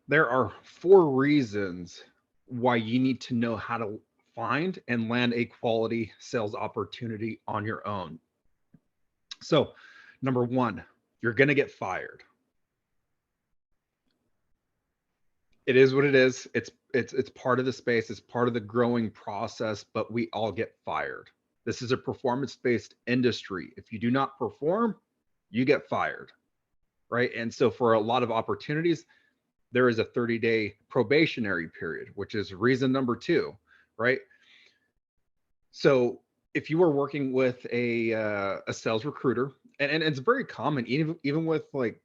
There are 4 reasons why you need to know how to find and land a quality sales opportunity on your own. So, number 1, you're going to get fired. It is what it is. It's part of the space, it's part of the growing process, but we all get fired. This is a performance-based industry. If you do not perform, you get fired, right? And so for a lot of opportunities, there is a 30-day probationary period, which is reason number 2, right? So if you are working with a sales recruiter, and it's very common, even with like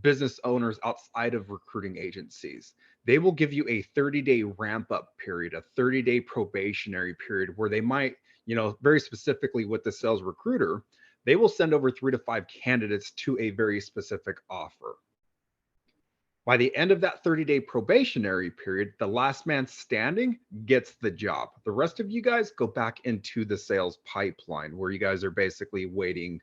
business owners outside of recruiting agencies, they will give you a 30-day ramp up period, a 30-day probationary period where they might, very specifically with the sales recruiter, they will send over 3 to 5 candidates to a very specific offer. By the end of that 30-day probationary period, the last man standing gets the job. The rest of you guys go back into the sales pipeline where you guys are basically waiting,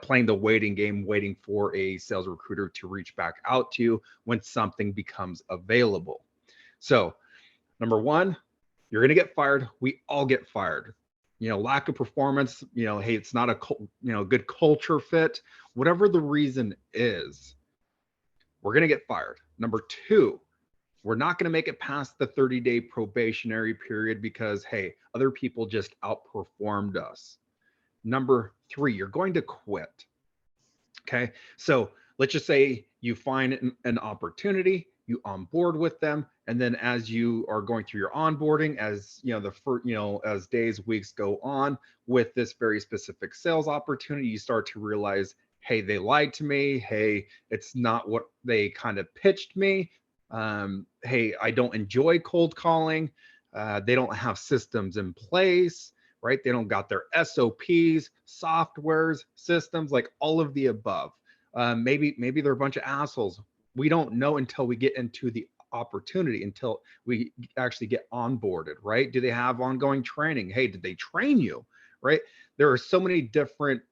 playing the waiting game, waiting for a sales recruiter to reach back out to you when something becomes available. So, number 1, you're going to get fired. We all get fired. Lack of performance, hey, it's not a good culture fit, whatever the reason is, we're going to get fired. Number 2, we're not going to make it past the 30-day probationary period because, hey, other people just outperformed us. Number 3, you're going to quit. Okay. So let's just say you find an opportunity, you onboard with them, and then as you are going through your onboarding, as as days, weeks go on with this very specific sales opportunity, you start to realize, hey, they lied to me. Hey, it's not what they kind of pitched me. Hey, I don't enjoy cold calling. They don't have systems in place, right? They don't got their SOPs, softwares, systems, like all of the above. Maybe they're a bunch of assholes. We don't know until we get into the opportunity, until we actually get onboarded, right? Do they have ongoing training? Hey, did they train you, right? There are so many different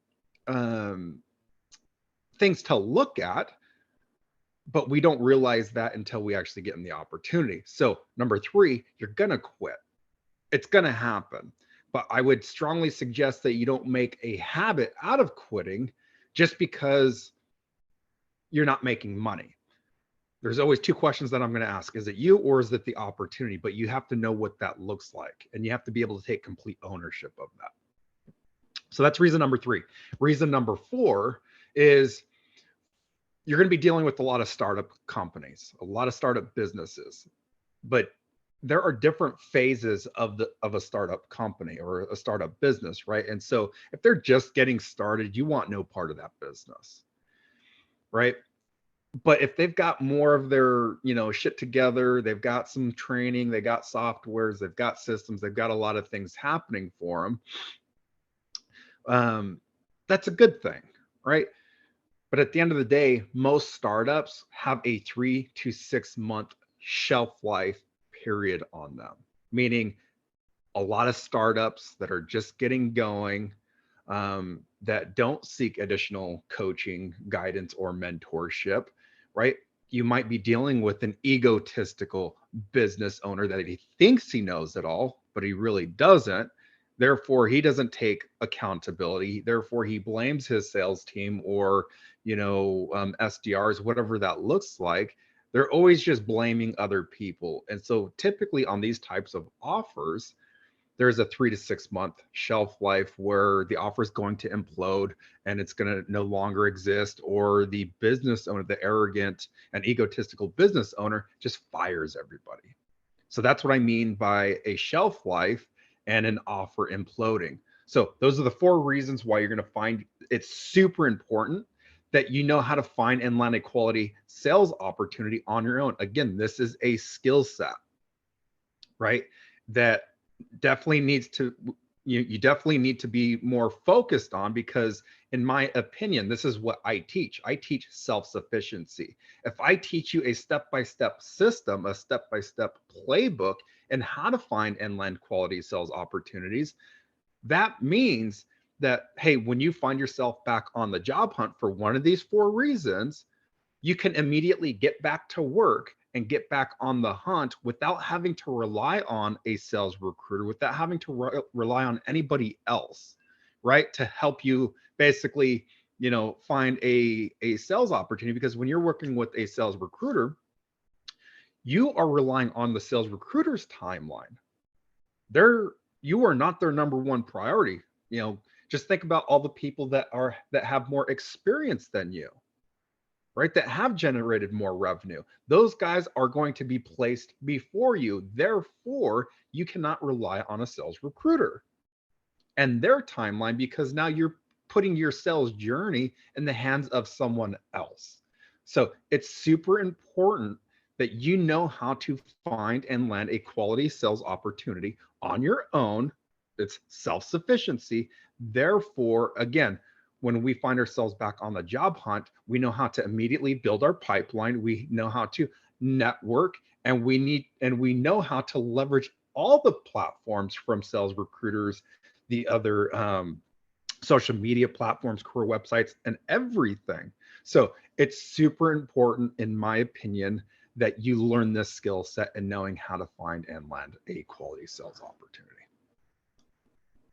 things to look at, but we don't realize that until we actually get in the opportunity. So number 3, you're going to quit. It's going to happen. But I would strongly suggest that you don't make a habit out of quitting just because you're not making money. There's always 2 questions that I'm going to ask. Is it you or is it the opportunity? But you have to know what that looks like, and you have to be able to take complete ownership of that. So that's reason number 3. Reason number 4 is you're going to be dealing with a lot of startup companies, a lot of startup businesses, but there are different phases of a startup company or a startup business, right? And so if they're just getting started, you want no part of that business, right? But if they've got more of their, shit together, they've got some training, they got softwares, they've got systems, they've got a lot of things happening for them, that's a good thing, right? But at the end of the day, most startups have a 3 to 6 month shelf life period on them, meaning a lot of startups that are just getting going, that don't seek additional coaching, guidance, or mentorship, right? You might be dealing with an egotistical business owner that he thinks he knows it all, but he really doesn't. Therefore, he doesn't take accountability. Therefore, he blames his sales team or, SDRs, whatever that looks like. They're always just blaming other people. And so typically on these types of offers, there's a 3 to 6 month shelf life where the offer is going to implode and it's going to no longer exist, or the business owner, the arrogant and egotistical business owner, just fires everybody. So that's what I mean by a shelf life and an offer imploding. So those are the 4 reasons why you're going to find it's super important that you know how to find and land a quality sales opportunity on your own. Again, this is a skill set, right? That definitely needs to, you definitely need to be more focused on, because in my opinion, this is what I teach. I teach self-sufficiency. If I teach you a step-by-step system, a step-by-step playbook, and how to find and land quality sales opportunities, that means that, hey, when you find yourself back on the job hunt for one of these 4 reasons, you can immediately get back to work and get back on the hunt without having to rely on a sales recruiter, without having to rely on anybody else, right? To help you basically, find a sales opportunity. Because when you're working with a sales recruiter, you are relying on the sales recruiter's timeline. You are not their number one priority. Just think about all the people that have more experience than you, right? That have generated more revenue. Those guys are going to be placed before you. Therefore, you cannot rely on a sales recruiter and their timeline, because now you're putting your sales journey in the hands of someone else. So it's super important that you know how to find and land a quality sales opportunity on your own. It's self-sufficiency. Therefore, again, when we find ourselves back on the job hunt, we know how to immediately build our pipeline. We know how to network, and we know how to leverage all the platforms, from sales recruiters, the other social media platforms, career websites, and everything. So it's super important, in my opinion, that you learn this skill set and knowing how to find and land a quality sales opportunity.